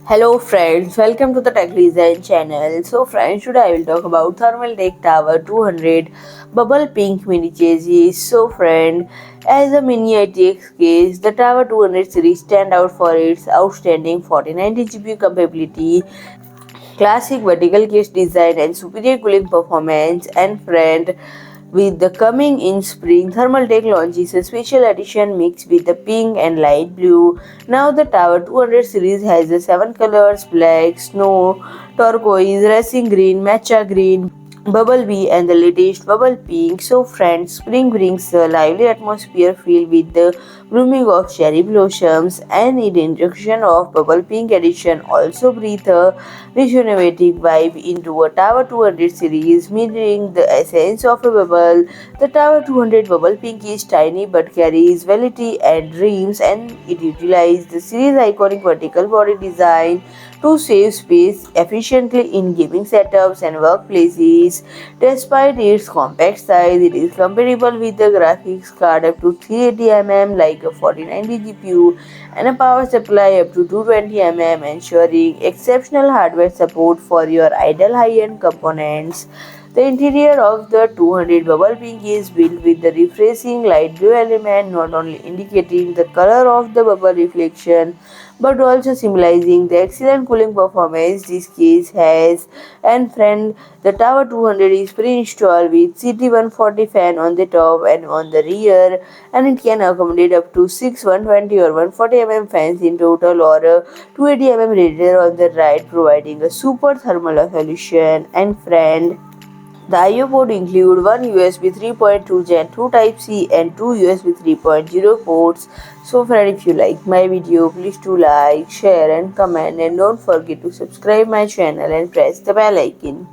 Hello friends, welcome to the Tech Design channel. So friends, today I will talk about Thermaltake Tower 200 Bubble Pink Mini chassis. So friend, as a Mini-ITX case, the Tower 200 series stand out for its outstanding 4090 GPU compatibility, classic vertical case design and superior cooling performance. And friend, with the coming in spring, Thermaltake launches a special edition mix with the pink and light blue. Now the Tower 200 series has the 7 colors: black, snow, turquoise, racing green, matcha green, Bumblebee and the latest bubble pink. So friends, spring brings a lively atmosphere filled with the blooming of cherry blossoms, and the introduction of bubble pink edition also breathe a rejuvenating vibe into a Tower 200 series, mirroring the essence of a bubble. The Tower 200 bubble pink is tiny but carries velocity and dreams, and it utilizes the series' iconic vertical body design to save space efficiently in gaming setups and workplaces. Despite its compact size, it is compatible with the graphics card up to 380 mm like a 4090 GPU and a power supply up to 220 mm, ensuring exceptional hardware support for your idle high-end components. The interior of the 200 bubble pink is built with the refreshing light blue element, not only indicating the color of the bubble reflection but also symbolizing the excellent cooling performance this case has. And friend, the Tower 200 is pre-installed with CT140 fan on the top and on the rear, and it can accommodate up to 6 120 or 140 mm fans in total, or a 280 mm radiator on the right, providing a super thermal solution. And friend, the I/O port include one USB 3.2 Gen 2 Type-C and two USB 3.0 ports. So friend, if you like my video, please do like, share and comment, and don't forget to subscribe my channel and press the bell icon.